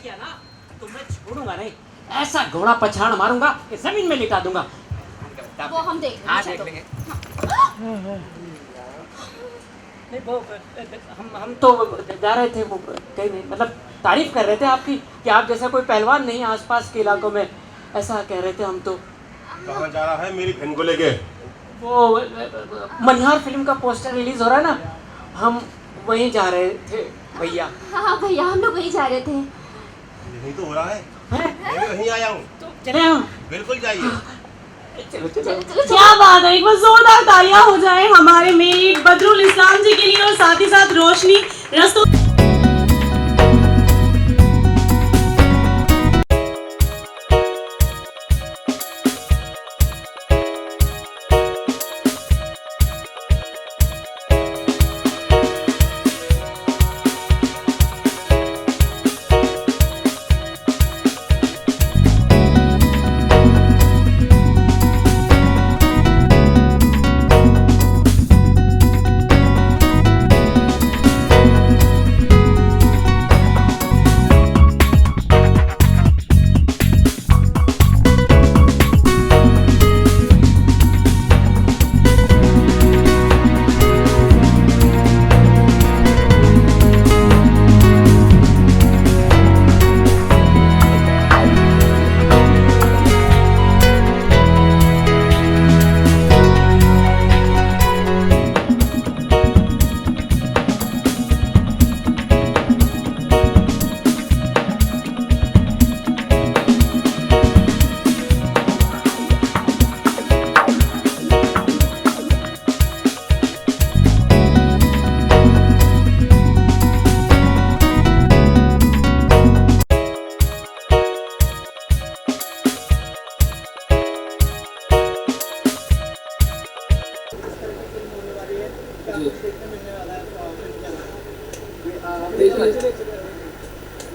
किया ना तो मैं छोड़ूंगा नहीं, ऐसा घोड़ा पछाड़ मारूंगा कि जमीन में लिटा दूंगा। वो हम देख लेंगे। हाँ, चलो। देख लेंगे। नहीं वो हम तो जा रहे थे, वो कहीं नहीं, मतलब तारीफ कर रहे थे आपकी कि आप जैसा कोई पहलवान नहीं आसपास के इलाकों में, ऐसा कह रहे थे हम तो। कहाँ जा रहा है मेरी बहन को लेके? वो मनिहार फिल्म का पोस्टर रिलीज हो रहा है ना, हम वहीं जा रहे थे भैया। हाँ भैया, हम लोग वहीं जा रहे थे। यही तो हो रहा है, हैं? मैं भी वहीं आया हूँ। तो चले हम। बिल्कुल जाइए। चलो चलो। क्या बात है, एक बार जोरदार तालियां हो जाए हमारे मेन लीड बदरुल इस्लाम जी के लिए और साथ ही साथ रोशनी रस्तों।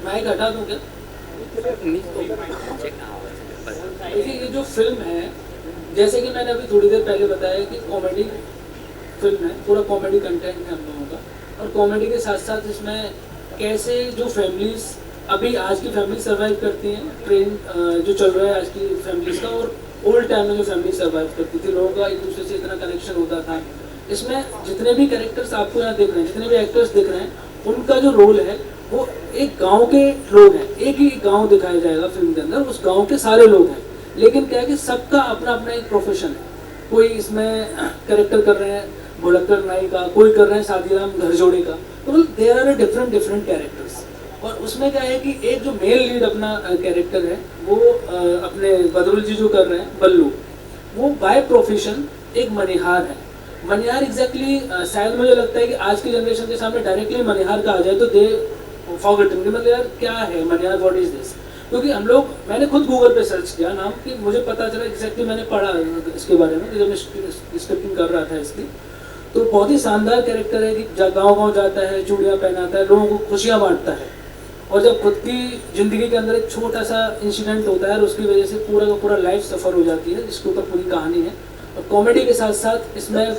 मैं घटा दूं क्या? देखिए, ये जो फिल्म है, जैसे कि मैंने अभी थोड़ी देर पहले बताया कि कॉमेडी फिल्म है, पूरा कॉमेडी कंटेंट है हम लोगों का। और कॉमेडी के साथ साथ इसमें कैसे जो फैमिलीज अभी आज की फैमिली सर्वाइव करती हैं, ट्रेंड जो चल रहा है आज की फैमिलीज का, और ओल्ड टाइम में जो फैमिली सर्वाइव करती थी, लोगों का एक दूसरे से इतना कनेक्शन होता था। इसमें जितने भी कैरेक्टर्स आपको यहाँ दिख रहे हैं, जितने भी एक्टर्स दिख रहे हैं, उनका जो रोल है वो एक गांव के लोग हैं। एक ही गांव दिखाया जाएगा फिल्म के अंदर, उस गांव के सारे लोग हैं, लेकिन क्या है कि सबका अपना अपना एक प्रोफेशन है। कोई इसमें कैरेक्टर कर रहे हैं भुलक्कड़ नाई का, कोई कर रहे हैं शादीराम घरजोड़े का, तो there are different different characters. और उसमें क्या है कि एक जो मेल लीड अपना कैरेक्टर है वो अपने बदरुल जी जो कर रहे हैं बल्लू, वो बाय प्रोफेशन एक मनिहार है। मनिहार एग्जैक्टली शायद मुझे लगता है कि आज की जनरेशन के सामने डायरेक्टली मनिहार कहा जाए तो दे फॉरगेटन कि मतलब यार क्या है मनिहार, व्हाट इज दिस। क्योंकि हम लोग, मैंने खुद गूगल पे सर्च किया नाम कि मुझे पता चला एग्जैक्टली, मैंने पढ़ा इसके बारे में जब मैं स्क्रिप्टिंग कर रहा था इसकी, तो बहुत ही शानदार कैरेक्टर है कि गाँव-गाँव जाता है, चूड़ियाँ पहनाता है, लोगों को खुशियाँ बांटता है, और जब खुद की ज़िंदगी के अंदर एक छोटा सा इंसिडेंट होता है और उसकी वजह से पूरा का पूरा लाइफ सफ़र हो जाती है, जिसके ऊपर पूरी कहानी है। और कॉमेडी के साथ साथ इसमें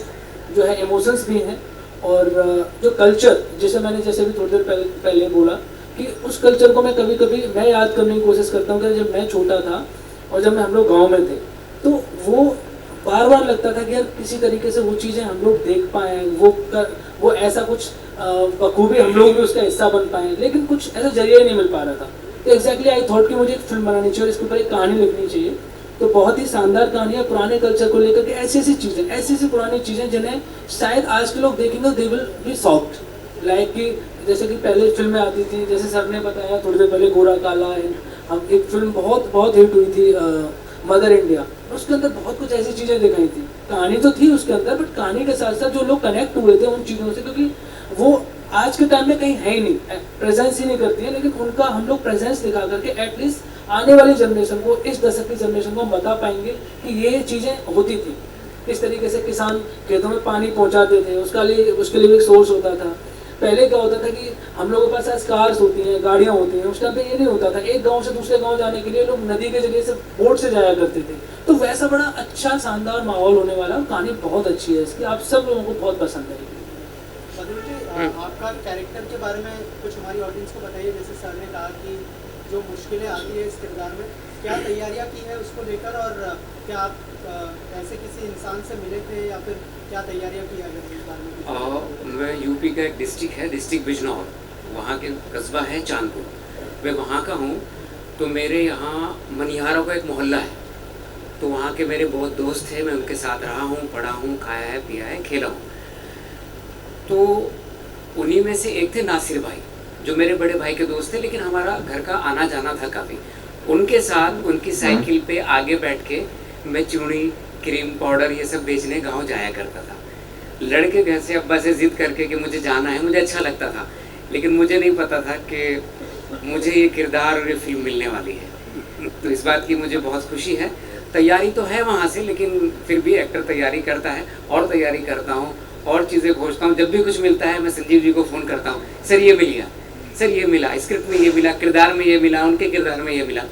जो है इमोशंस भी हैं, और जो कल्चर जैसे मैंने जैसे भी थोड़ी देर पहले बोला कि उस कल्चर को मैं कभी कभी मैं याद करने की कोशिश करता हूँ कि जब मैं छोटा था और जब मैं हम लोग गाँव में थे, तो वो बार बार लगता था कि यार किसी तरीके से वो चीज़ें हम लोग देख पाएँ, वो ऐसा कुछ बखूबी हम लोग भी उसका हिस्सा बन पाएँ, लेकिन कुछ ऐसा जरिया ही नहीं मिल पा रहा था। तो एग्जैक्टली आई थॉट कि मुझे एक फिल्म बनानी चाहिए और इसके ऊपर एक कहानी लिखनी चाहिए। तो बहुत ही शानदार कहानी है पुराने कल्चर को लेकर के, ऐसी ऐसी चीज़ें, ऐसी ऐसी पुरानी चीज़ें जिन्हें शायद आज के लोग देखेंगे, they will be shocked. Like कि जैसे कि पहले फिल्में आती थी, जैसे सर ने बताया थोड़ी देर पहले गोरा काला है, हम एक फिल्म बहुत बहुत हिट हुई थी मदर इंडिया, उसके अंदर बहुत कुछ ऐसी चीज़ें दिखाई थी। कहानी तो थी उसके अंदर, बट कहानी के साथ साथ जो लोग कनेक्ट हुए थे उन चीज़ों से, क्योंकि वो आज के टाइम में कहीं है ही नहीं, प्रेजेंस ही नहीं करती है, लेकिन उनका हम लोग प्रेजेंस दिखा करके एटलीस्ट आने वाली जनरेशन को, इस दशक की जनरेशन को हम बता पाएंगे कि ये चीज़ें होती थी। किस तरीके से किसान खेतों में पानी पहुंचाते थे, उसके लिए एक सोर्स होता था। पहले क्या होता था कि हम लोगों के पास आज कार्स होती हैं, गाड़ियाँ होती हैं, उस टाइम पे ये नहीं होता था। एक गांव से दूसरे गांव जाने के लिए लोग नदी के जरिए से बोट से जाया करते थे। तो वैसा बड़ा अच्छा शानदार माहौल होने वाला है। कहानी बहुत अच्छी है इसकी, आप सब लोगों को बहुत पसंद आएगी। आपका कैरेक्टर के बारे में कुछ हमारी ऑडियंस को बताइए। जैसे सर ने कहा कि जो मुश्किलें आती है इस किरदार में, क्या तैयारियां की है उसको लेकर, और क्या आप ऐसे किसी इंसान से मिले थे या फिर क्या तैयारियां की है अगर इस बारे में? मैं यूपी का एक डिस्ट्रिक्ट है, डिस्ट्रिक्ट बिजनौर, वहाँ के कस्बा है चांदपुर, मैं वहाँ का हूँ। तो मेरे यहाँ मनिहारों का एक मोहल्ला है, तो वहाँ के मेरे बहुत दोस्त थे, मैं उनके साथ रहा हूँ, पढ़ा हूँ, खाया है, पिया है, खेला हूँ। तो उन्हीं में से एक थे नासिर भाई, जो मेरे बड़े भाई के दोस्त थे, लेकिन हमारा घर का आना जाना था काफ़ी। उनके साथ उनकी साइकिल पे आगे बैठ के मैं चूड़ी, क्रीम पाउडर ये सब बेचने गांव जाया करता था। लड़के घर से अब्बा से ज़िद करके कि मुझे जाना है, मुझे अच्छा लगता था, लेकिन मुझे नहीं पता था कि मुझे ये किरदार और ये फिल्म मिलने वाली है। तो इस बात की मुझे बहुत खुशी है। तैयारी तो है वहाँ से, लेकिन फिर भी एक्टर तैयारी करता है और तैयारी करता हूँ और चीज़ें खोजता हूँ। जब भी कुछ मिलता है मैं संजीव जी को फ़ोन करता हूँ, सर ये मिल गया, सर ये मिला, स्क्रिप्ट में ये मिला, किरदार में ये मिला, उनके किरदार में ये मिला।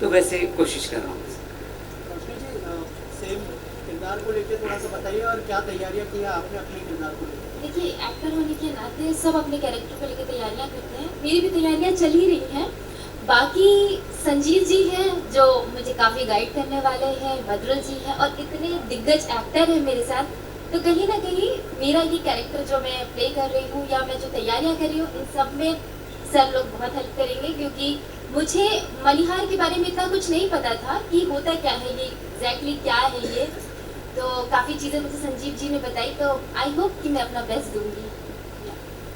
तो वैसे कोशिश कर रहा हूँ। रोशनी जी, सेम किरदार को लेकर थोड़ा सा बताइए, और क्या तैयारियां की है आपने अपने किरदार को लेकर? देखिए, एक्टर होने के नाते सब अपने कैरेक्टर को लेकर तैयारियां करते हैं। मेरी भी तैयारियां चल ही रही हैं। बाकी संजीव जी हैं जो मुझे काफ़ी गाइड करने वाले हैं, बद्रुल जी हैं, और इतने दिग्गज एक्टर हैं मेरे साथ। तो कहीं ना कहीं मेरा ये कैरेक्टर जो मैं प्ले कर रही हूँ या मैं जो तैयारियां कर रही हूँ, इन सब में सर लोग बहुत हेल्प करेंगे, क्योंकि मुझे मनिहार के बारे में इतना कुछ नहीं पता था कि होता क्या है ये, एग्जैक्टली क्या है ये। तो काफ़ी चीज़ें मुझे संजीव जी ने बताई, तो आई होप कि मैं अपना बेस्ट दूंगी।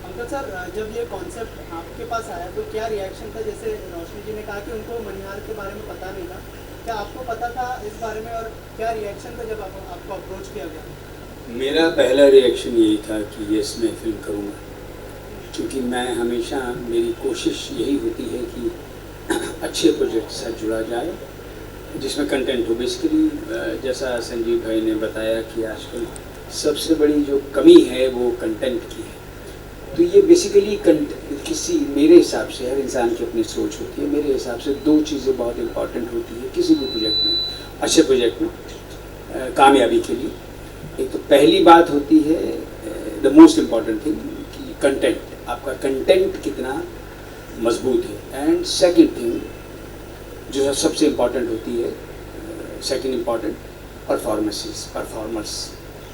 अंकल सर, जब ये कॉन्सेप्ट आपके पास आया तो क्या रिएक्शन था? जैसे रोशनी जी ने कहा कि उनको मनिहार के बारे में पता नहीं था, क्या आपको पता था इस बारे में, और क्या रिएक्शन था जब आपको अप्रोच किया गया? मेरा पहला रिएक्शन यही था कि यस, मैं फिल्म करूँगा, क्योंकि मैं हमेशा, मेरी कोशिश यही होती है कि अच्छे प्रोजेक्ट से जुड़ा जाए जिसमें कंटेंट हो। बेसिकली जैसा संजीव भाई ने बताया कि आजकल सबसे बड़ी जो कमी है वो कंटेंट की है। तो ये बेसिकली किसी, मेरे हिसाब से, हर इंसान की अपनी सोच होती है, मेरे हिसाब से दो चीज़ें बहुत इम्पॉर्टेंट होती है किसी भी प्रोजेक्ट में, अच्छे प्रोजेक्ट में कामयाबी के लिए। एक तो पहली बात होती है द मोस्ट इम्पॉर्टेंट थिंग कि कंटेंट, आपका कंटेंट कितना मजबूत है। एंड सेकंड थिंग जो सबसे इम्पॉर्टेंट होती है, सेकंड इम्पॉर्टेंट, परफॉर्मर्स।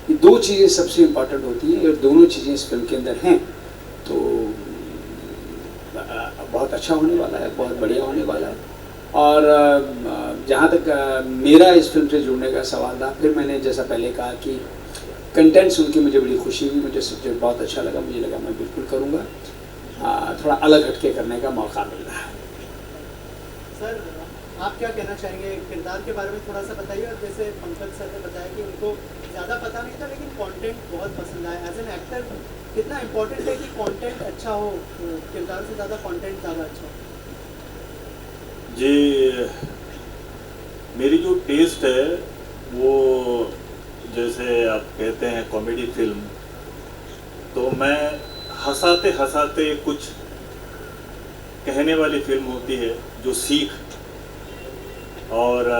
ये दो चीज़ें सबसे इम्पॉर्टेंट होती हैं, और दोनों चीज़ें इस फिल्म के अंदर हैं, तो बहुत अच्छा होने वाला है, बहुत बढ़िया होने वाला है। और जहाँ तक मेरा इस फिल्म से जुड़ने का सवाल था, फिर मैंने जैसा पहले कहा कि कंटेंट सुन के मुझे बड़ी खुशी हुई, मुझे सब्जेक्ट बहुत अच्छा लगा, मुझे लगा मैं बिल्कुल करूँगा। थोड़ा अलग हटके करने का मौका मिल रहा है। सर, आप क्या कहना चाहेंगे किरदार के बारे में, थोड़ा सा बताइए। और जैसे पंकज सर ने बताया कि उनको ज़्यादा पता नहीं था, लेकिन कंटेंट बहुत पसंद आया। एज एन एक्टर कितना इम्पोर्टेंट है कि कंटेंट अच्छा हो, किरदार से ज़्यादा कंटेंट ज़्यादा अच्छा हो? जी, मेरी जो टेस्ट है वो, जैसे आप कहते हैं कॉमेडी फिल्म, तो मैं हंसाते हंसाते कुछ कहने वाली फिल्म होती है जो सीख। और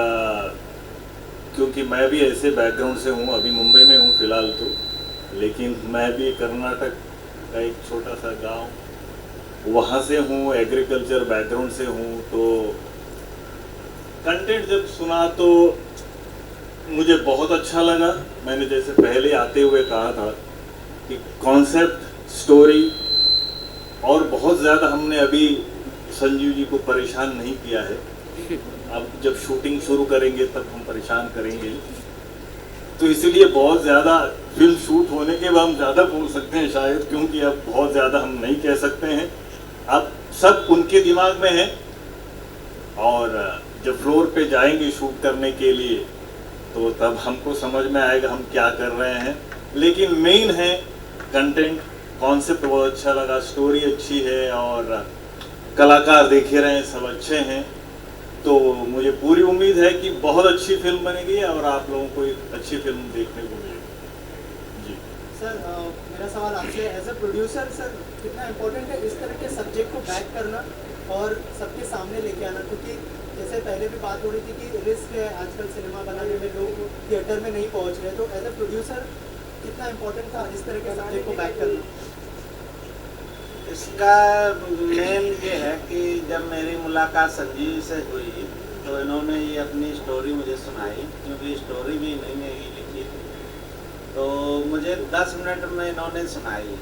क्योंकि मैं भी ऐसे बैकग्राउंड से हूँ, अभी मुंबई में हूँ फ़िलहाल तो, लेकिन मैं भी कर्नाटक का एक छोटा सा गांव वहाँ से हूँ, एग्रीकल्चर बैकग्राउंड से हूँ। तो कंटेंट जब सुना तो मुझे बहुत अच्छा लगा। मैंने जैसे पहले आते हुए कहा था कि कॉन्सेप्ट, स्टोरी, और बहुत ज़्यादा हमने अभी संजीव जी को परेशान नहीं किया है। अब जब शूटिंग शुरू करेंगे तब हम परेशान करेंगे, तो इसलिए बहुत ज़्यादा फिल्म शूट होने के बाद हम ज़्यादा बोल सकते हैं शायद, क्योंकि अब बहुत ज़्यादा हम नहीं कह सकते हैं। अब सब उनके दिमाग में है, और जब फ्लोर पे जाएंगे शूट करने के लिए तो तब हमको समझ में आएगा हम क्या कर रहे हैं। लेकिन मेन है कंटेंट, कॉन्सेप्ट बहुत अच्छा लगा, स्टोरी अच्छी है, और कलाकार देखे रहे हैं सब अच्छे हैं। तो मुझे पूरी उम्मीद है कि बहुत अच्छी फिल्म बनेगी और आप लोगों को एक अच्छी फिल्म देखने को मिलेगी। जी सर, मेरा सवाल आपसे, एज अ प्रोड्यूसर सर, कितना इम्पोर्टेंट है इस तरह के सब्जेक्ट को बैक करना और सबके सामने लेके आना? क्योंकि जैसे पहले भी बात हो रही थी कि रिस्क है आजकल सिनेमा बनाने में, लोग थिएटर में नहीं पहुंच रहे, तो एज अ प्रोड्यूसर कितना इम्पोर्टेंट था इस तरह के सब्जेक्ट को बैक करना? इसका मेन ये है कि जब मेरी मुलाकात संजीव से हुई तो इन्होंने ये अपनी स्टोरी मुझे सुनाई, क्योंकि स्टोरी भी इन्होंने ही लिखी थी। तो मुझे 10 मिनट में इन्होंने सुनाई,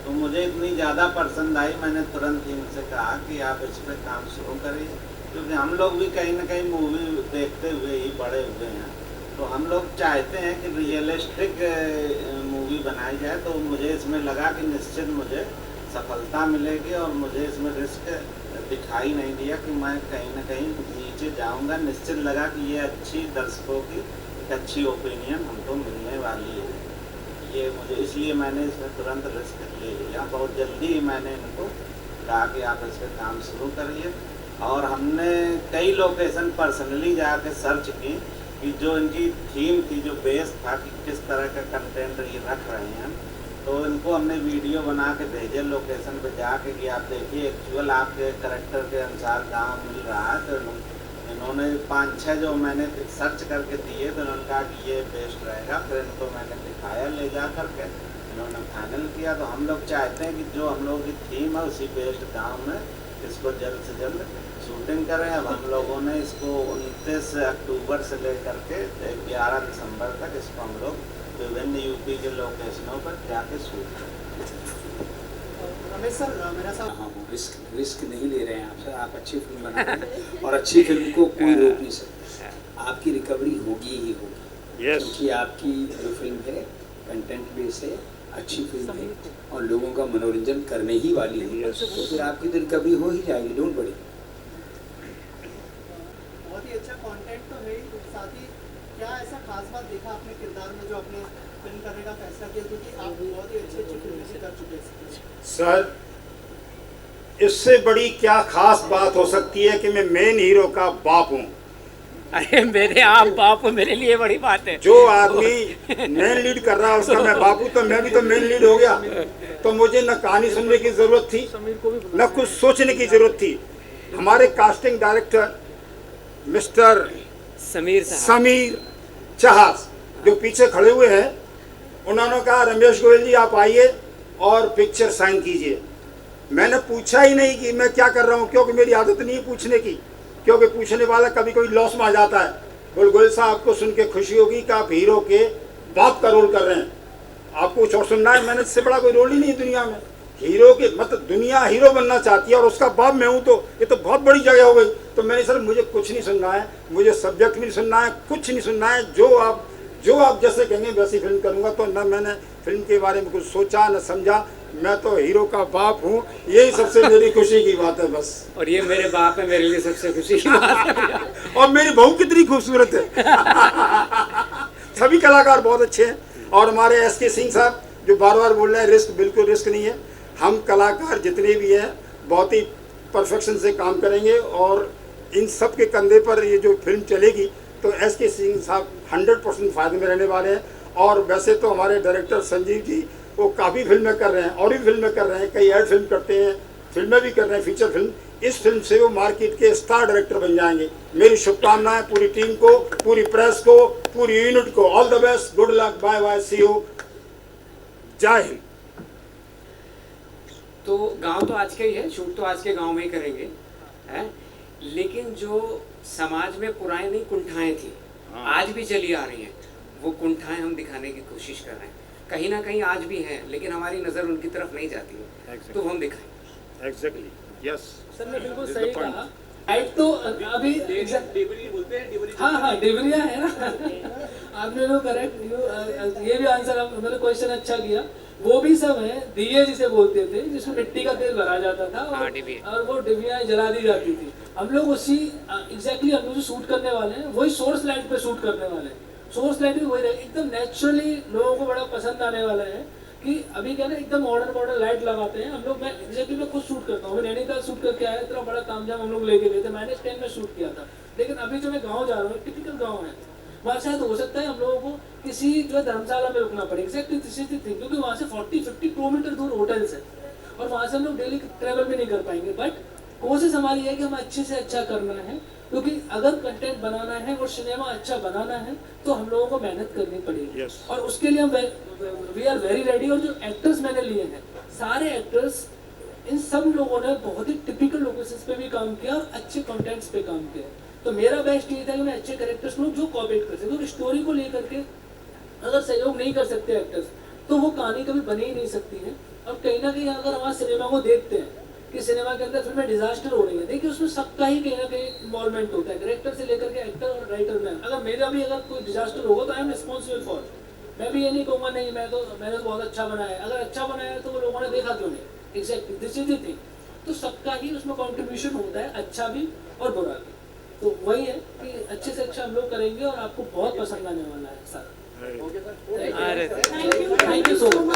तो मुझे इतनी ज़्यादा पसंद आई, मैंने तुरंत ही इनसे कहा कि आप इस पर काम शुरू करिए, क्योंकि हम लोग भी कहीं ना कहीं मूवी देखते हुए ही बड़े हुए हैं। तो हम लोग चाहते हैं कि रियलिस्टिक मूवी बनाई जाए। तो मुझे इसमें लगा कि निश्चित मुझे सफलता मिलेगी, और मुझे इसमें रिस्क दिखाई नहीं दिया कि मैं कहीं ना कहीं नीचे जाऊंगा। निश्चित लगा कि ये अच्छी दर्शकों की एक अच्छी ओपिनियन हमको मिलने वाली है। ये मुझे इसलिए मैंने इसमें तुरंत रिस्क ले लिया। बहुत जल्दी ही मैंने इनको कहा कि आप इस पर काम शुरू करिए, और हमने कई लोकेशन पर्सनली जाके सर्च की कि जो इनकी थीम थी, जो बेस था कि किस तरह का कंटेंट ये रख रहे हैं। तो इनको हमने वीडियो बना के भेजे लोकेशन पे जाके कि आप देखिए एक्चुअल आपके करेक्टर के अनुसार गांव मिल रहा है। तो इन्होंने 5-6 जो मैंने सर्च करके दिए, तो उन्होंने कहा कि ये बेस्ट रहेगा। फिर इनको मैंने दिखाया ले जा करके, इन्होंने फाइनल किया। तो हम लोग चाहते हैं कि जो हम लोगों की थीम है उसी बेस्ड गाँव में इसको जल्द से जल्द शूटिंग करें। अब हम लोगों ने इसको 29 अक्टूबर से लेकर के 11 दिसंबर तक इसको हम लोग विभिन्न यूपी के लोकेशनों पर जाके शूट करें। रमेश सर, मेरा साथ हाँ, रिस्क नहीं ले रहे हैं आप सर। आप अच्छी फिल्म बना रहे हैं और अच्छी फिल्म को कोई रोक नहीं सकता। आपकी रिकवरी होगी ही होगी, क्योंकि आपकी जो फिल्म है कंटेंट बेस है, अच्छी फिल्म है और लोगों का मनोरंजन करने ही वाली है। तो फिर आपकी तो रिकवरी हो ही जाएगी, डोंट वरी। बहुत ही अच्छा कंटेंट तो है ही, साथ ही क्या ऐसा खास बात देखा आपने किरदार में जो आपने फिल्म करने का फैसला किया, क्योंकि आप बहुत ही अच्छी फिल्में भी कर चुके हैं। सर, इससे बड़ी क्या खास बात हो सकती है कि मैं मेन हीरो का बाप हूँ। अरे मेरे आप बाप हो, मेरे लिए बड़ी बात है। जो आदमी मेन लीड कर रहा है उसका मैं बाप हूँ, तो मैं भी तो मेन लीड हो गया। तो मुझे न कहानी सुनने की जरूरत थी, न कुछ सोचने की जरूरत थी। हमारे कास्टिंग डायरेक्टर मिस्टर समीर चहास जो पीछे खड़े हुए हैं, उन्होंने कहा रमेश गोयल जी आप आइए और पिक्चर साइन कीजिए। मैंने पूछा ही नहीं कि मैं क्या कर रहा हूँ, क्योंकि मेरी आदत नहीं है पूछने की, क्योंकि पूछने वाला कभी कभी लॉस में आ जाता है। बोल गोयल साहब आपको सुन के खुशी होगी कि आप हीरो के बाप का रोल कर रहे हैं, आपको कुछ और सुनना है। मैंने इससे बड़ा कोई रोल ही नहीं है दुनिया में। हीरो के मतलब दुनिया हीरो बनना चाहती है और उसका बाप मैं हूँ, तो ये तो बहुत बड़ी जगह हो गई। तो मैंने सर मुझे कुछ नहीं सुनना है, मुझे सब्जेक्ट भी नहीं सुनना है, कुछ नहीं सुनना है। जो आप जैसे कहेंगे वैसी फिल्म करूँगा। तो न मैंने फिल्म के बारे में कुछ सोचा न समझा, मैं तो हीरो का बाप हूँ, यही सबसे मेरी खुशी की बात है बस। और ये मेरे बाप है, मेरे लिए सबसे खुशी की बात है। और मेरी बहू कितनी खूबसूरत है। सभी कलाकार बहुत अच्छे हैं, और हमारे SK सिंह साहब जो बार बार बोल रहे हैं रिस्क, बिल्कुल रिस्क नहीं है। हम कलाकार जितने भी हैं बहुत ही परफेक्शन से काम करेंगे, और इन सब के कंधे पर ये जो फिल्म चलेगी तो SK सिंह साहब 100% फायदे में रहने वाले हैं। और वैसे तो हमारे डायरेक्टर संजीव जी वो काफ़ी फिल्में कर रहे हैं, और भी फिल्में कर रहे हैं, कई ऐड फिल्म करते हैं, फिल्में भी कर रहे हैं, फीचर फिल्म। इस फिल्म से वो मार्केट के स्टार डायरेक्टर बन जाएंगे। मेरी शुभकामनाएं पूरी टीम को, पूरी प्रेस को, पूरी यूनिट को। All the best, good luck, bye bye, see you, जय हिंद। तो गांव तो आज का ही है, शूट तो आज के गांव में ही करेंगे, है? लेकिन जो समाज में पुरानी कुंठाएं थी, आज भी चली आ रही हैं, वो कुंठाएं हम दिखाने की कोशिश कर रहे हैं। कहीं ना कहीं आज भी हैं, लेकिन हमारी नज़र उनकी तरफ नहीं जाती है, तो हम दिखाएं। एग्जैक्टली, यस सर ने बिल्कुल सही कहा। हाइट तो अभी डिबरी बोलते हैं, हाँ डिबरिया है ना। आपने लोग करेक्ट, ये भी आंसर मतलब क्वेश्चन अच्छा किया। वो भी सब है, दिए जिसे बोलते थे, जिसमें मिट्टी का तेल भरा जाता था और वो डिबियाँ जला दी जाती थी। हम लोग उसी एग्जैक्टली हम लोग जो शूट करने वाले हैं वही सोर्स लाइट पे शूट करने वाले हैं। सोर्स लाइट भी वही रहेगी, एकदम नेचुरली लोगों को बड़ा पसंद आने वाला है। कि अभी क्या ना एकदम मॉडर्न लाइट लगाते हैं हम लोग। मैं एग्जैक्टली मैं खुद शूट करता हूँ, मैं नैनीताल शूट करके आया, इतना बड़ा तामझाम हम लोग लेके गए थे, मैंने स्टैंड में शूट किया था। लेकिन अभी जो मैं गाँव जा रहा हूँ, टिपिकल गाँव है, वहाँ शायद हो सकता है हम लोगों को किसी जो धर्मशाला में रुकना पड़े, एग्जैक्टली क्योंकि वहाँ से 40-50 किलोमीटर दूर होटल्स है और वहाँ से हम लोग डेली ट्रैवल भी नहीं कर पाएंगे। बट कोशिश हमारी है कि हम अच्छे से अच्छा करना है, क्योंकि अगर कंटेंट बनाना है और सिनेमा अच्छा बनाना है तो हम लोगों को मेहनत करनी पड़ेगी। और उसके लिए हम वी आर वेरी रेडी। और जो एक्टर्स मैंने लिए हैं, सारे एक्टर्स इन सब लोगों ने बहुत ही टिपिकल लोकेशंस पे भी काम किया और अच्छे कंटेंट्स पे काम किया। तो मेरा बेस्ट ये था कि मैं अच्छे कैरेक्टर्स लूँ जो कॉपरेट कर सके। तो स्टोरी को लेकर के अगर सहयोग नहीं कर सकते एक्टर्स तो वो कहानी कभी बनी ही नहीं सकती है। और कहीं ना कहीं अगर हमारे सिनेमा को देखते हैं कि सिनेमा के अंदर फिल्में डिजास्टर हो रही है, देखिए उसमें सबका ही कहीं ना कहीं इन्वॉल्वमेंट होता है, डायरेक्टर से लेकर के एक्टर और राइटर में। अगर मेरा भी अगर कोई डिजास्टर होगा तो आई एम रिस्पॉन्सिबल फॉर। मैं भी ये नहीं कहूँगा नहीं मैंने तो बहुत अच्छा बनाया है। अगर अच्छा बनाया है तो वो लोगों ने देखा क्यों नहीं? Exactly this is the thing. तो सबका ही उसमें कॉन्ट्रीब्यूशन होता है, अच्छा भी और बुरा भी। तो वही है कि अच्छे से अच्छा हम लोग करेंगे और आपको बहुत पसंद आने वाला है sir. Thank you so much.